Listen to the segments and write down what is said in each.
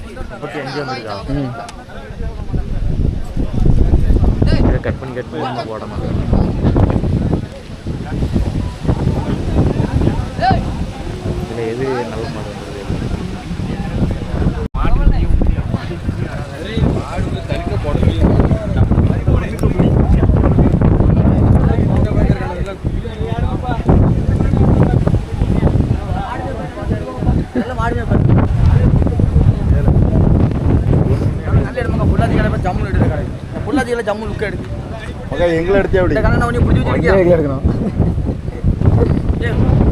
35 வந்துருக்கா? கட் பண்ணி போடணும். இதில் எது நல்ல மாடு வந்தது? ஜம்மு லுக் எடுக்கு ஓகே எங்கள எடுத்தே அப்படி கண்ணா அவனே புடிச்சு வச்சிருக்கியா எங்கள எடுக்கணும்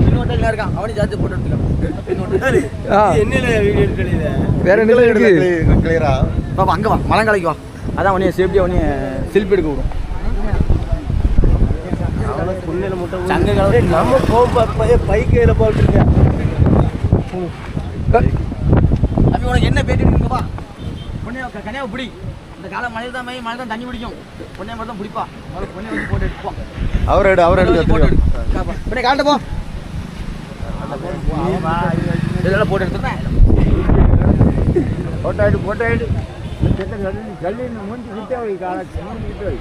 இன்னொருத்தங்க இருக்கான் அவனே ஜார்ஜ் போட்டு எடுத்துக்கலாம் என்னல வீடியோ எடுக்கலையே வேற என்ன இருக்கு கிளியரா பாப்பா அங்க வா மலங்கலைக்கு வா அதான் அவனே சேஃப்டி அவனே செல்ஃபி எடுக்க விடும் அவள புண்ணல முட்டை சங்க கலவை நம்ம கோம் பைக்கையில போட்டுருக்க அபி உனக்கு என்ன பேட்டி எடுக்குங்க வா பொண்ணே கனியாவை புடி இந்த கால மழை தான் தண்ணி பிடிக்கும் பொண்ணே மட்டும் தான் பிடிப்பா பொண்ணே வந்து போட்டு எடுப்போம் அவர் எடு பொண்ணே காட்ட போ இதெல்லாம் போட்டு எடுத்துட்டேன் போட்டோ எடு ஜல்லி மூஞ்சி கிட்டே வை கால மூஞ்சி கிட்டே வை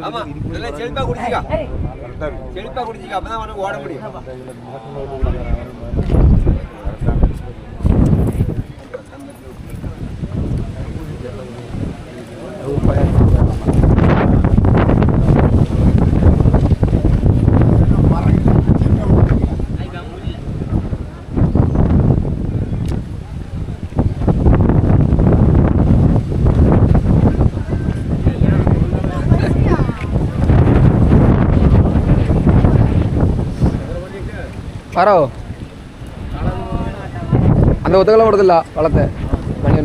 ஆமா இதெல்லாம் செல்பா குடிச்சிக்க அப்பதான் உனக்கு ஓட முடியும் பரோ அந்த ஒத்தக்கெல்லாம் கொடுத்துல வளர்த்த மணி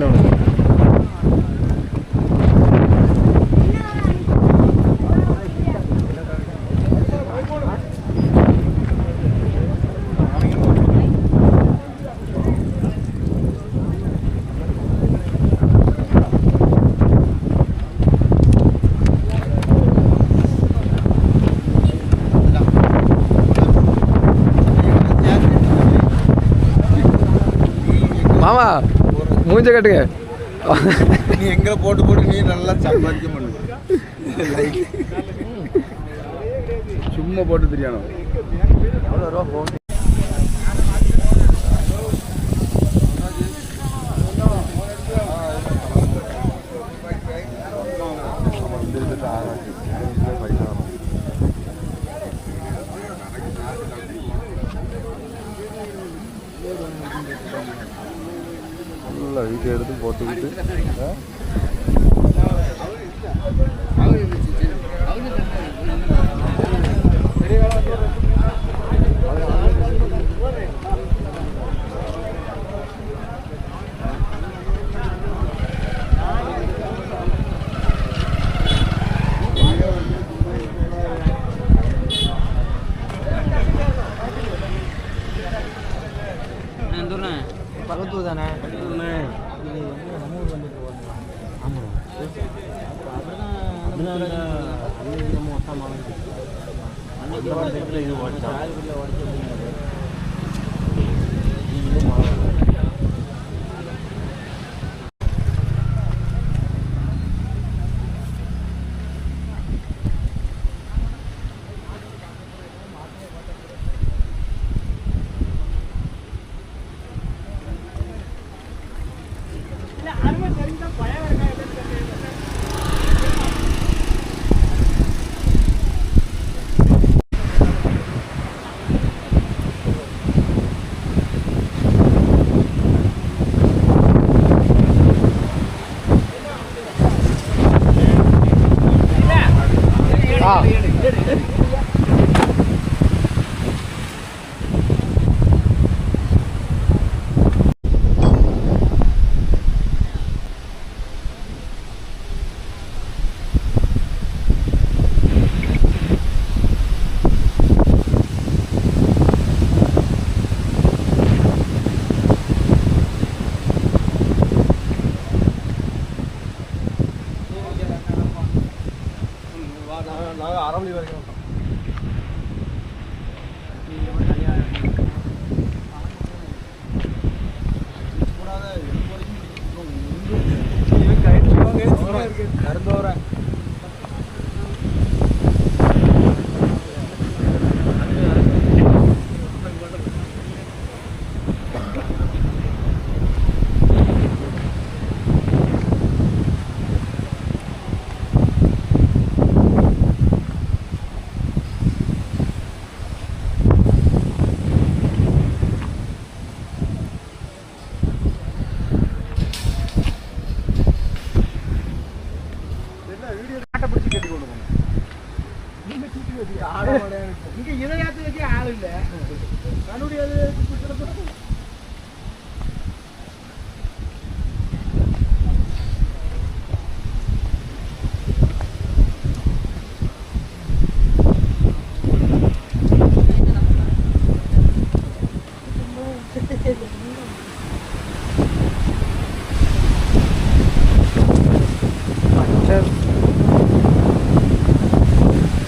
மாமா மூஞ்ச கட்டுங்க நீ எங்களை போட்டு நீ நல்லா சம்பாதிக்க பண்ணு சும்மா போட்டு தெரியணும் எவ்வளோ ரூபா போகும் வீட்டை எடுத்து போட்டுக்கிட்டு பக்கத்து தானே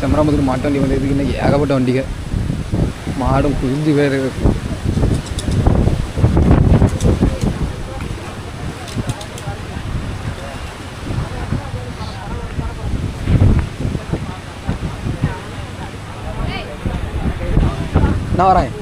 செம்பராம்புத்தூர் மாட்டு வண்டி வந்து இன்னைக்கு ஏகப்பட்ட வண்டிங்க மாடும் குஞ்சு பேர் நான் வரேன்.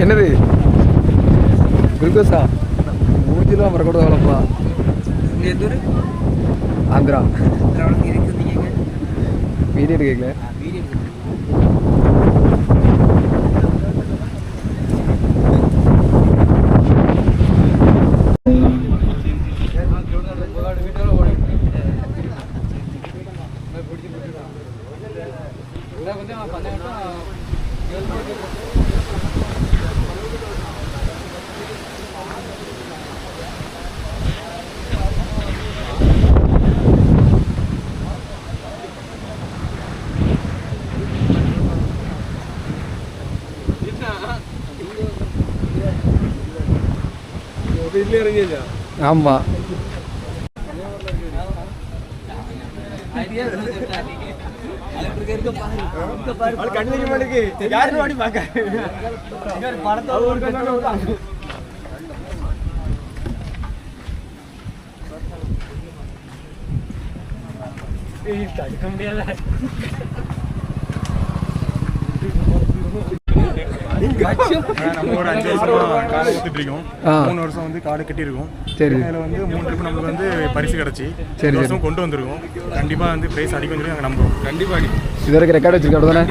என்னது குளுக்கோஸா மூஞ்சிலாம் வரக்கூட வளப்பா. ஆந்திரா வீடியோ கேட்கல. ஆமாம் நம்ம ஒரு 5 வருஷமா காடை கொடுத்துட்டு இருக்கோம். 3 வருஷம் வந்து காடை கட்டியிருக்கோம். சரி. இதில் வந்து 3 ட்ரிப் நமக்கு வந்து பரிசு கிடச்சி சரி வருஷம் கொண்டு வந்திருக்கோம். கண்டிப்பாக வந்து ப்ரைஸ் அடிக்கும் சொல்லி நாங்கள் நம்புறோம். கண்டிப்பாக அடி. இது வரைக்கும் ரெக்கார்டு வச்சிருக்கா தானே?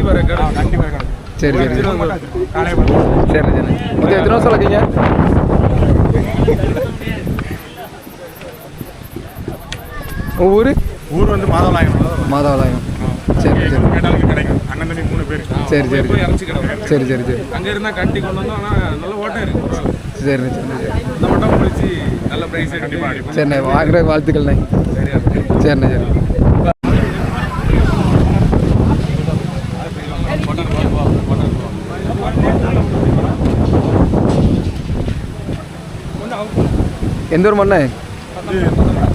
கண்டிப்பாக ரெக்கார்டு. சரி சரி காலையை சரி சரி. மொத்தம் எத்தனை வருஷம் இருக்கீங்க? ஊர் ஊர் வந்து மாதவலாயம். மாதவலாயம். சரி சரி கேட்டாலும் கிடைக்கும். அண்ணன் தம்பி 3 பேர். சரி சரி சரி சரி சரி. அங்கே இருந்தால் கட்டி கொண்டு வந்தோம். ஆனால் நல்ல ஓட்டம் இருக்கு. சரிண்ணே சரிண்ணே சரி. இந்த மட்டும் முடிச்சு நல்ல ப்ரைஸ் கண்டிப்பாக அடிப்போம். சரிண்ணே வாங்குற வாழ்த்துக்கள்ண்ணே. சரியா சரிண்ணே சரி. எந்த ஒரு மண்ணே?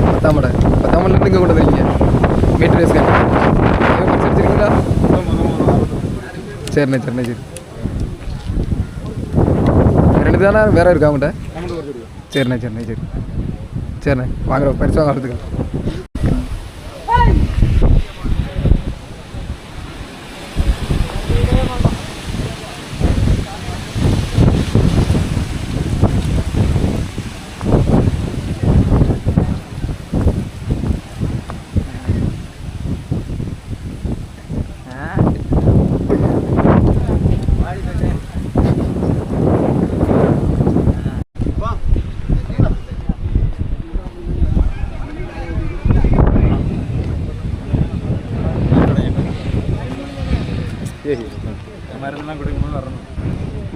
பத்தாமடை. பத்தாமலேருந்து இங்கே கொண்டு வந்துருக்கீங்க மீட்டர் ரேஸ் படிச்சிருக்கீங்களா? சரிண்ணே சரிண்ணே சரி. ரெண்டு தானே வேறு இருக்கா அவங்கள்ட்ட? சரிண்ணே சரிண்ணே சரி. சரிண்ணே வாங்குற பரிசு வாங்கிறதுக்கு.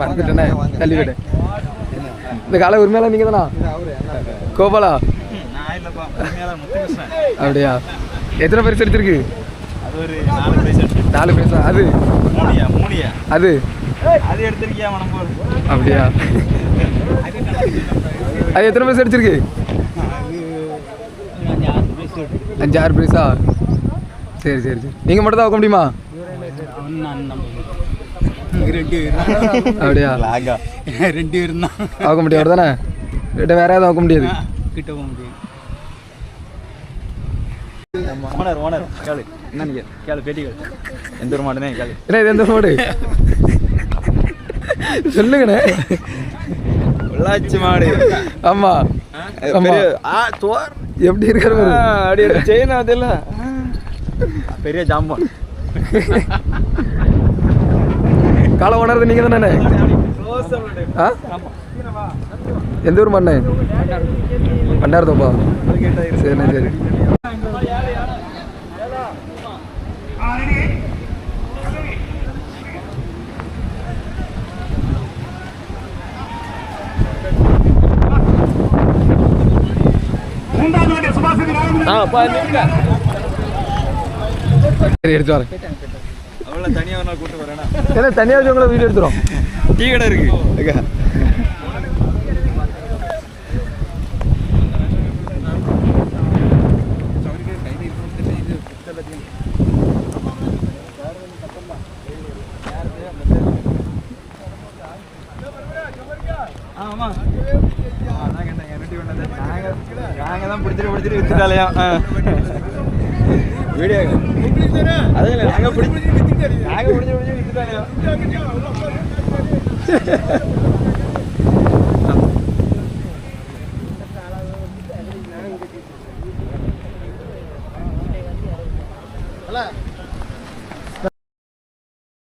மறந்துட்டேண்ணே தள்ளி விட. இந்த காலை உரிமையால நீங்கள் தானா? கோபாலா? அப்படியா? எத்தனை பரிசு எடுத்திருக்கு? 4 பரிசா? அது அது அப்படியா? அது எத்தனை பரிசு அடிச்சிருக்கு? 5-6 பரிசா? சரி சரி சரி. நீங்கள் மட்டும் தான் வைக்க முடியுமா? அப்படியா? 2 இருந்தா ஆக முடியாது தானே? வேற ஏதாவது ஆக முடியாது. கிட்ட போக முடியும். ஓனர் ஓனர் கேளு. என்ன நீங்க கேளு பேட்டிகள். எந்த ஒரு மாடுனே கேளு. என்ன இது எந்த மாடு? சொல்லுங்கண்ணே. உள்ளாச்சி மாடு. ஆமா ஆமா. எப்படி இருக்கிற அப்படி செயின் அதில்ல பெரிய ஜாம்பன். காலை உணர்றது நீங்கள் தானே? ஆ எந்த ஊர் மண்ணே? பண்டாரத்தோப்பா? சரிண்ணே சரி. சரி எடுத்து வரேன். அவ்வளோ தனியாக ஒரு நாள் கூட்டு வரேன்னா ஏன்னா தனியாக வச்சவங்கள வீடியோ எடுத்துரும். டீ கடை இருக்கு. ஆமாம் நாங்கள் தான் பிடிச்சிட்டு வித்துட்டாலையா வீடியோ அது இல்லை நாங்கள் பிடிச்சி வித்துட்டாலையா அல்ல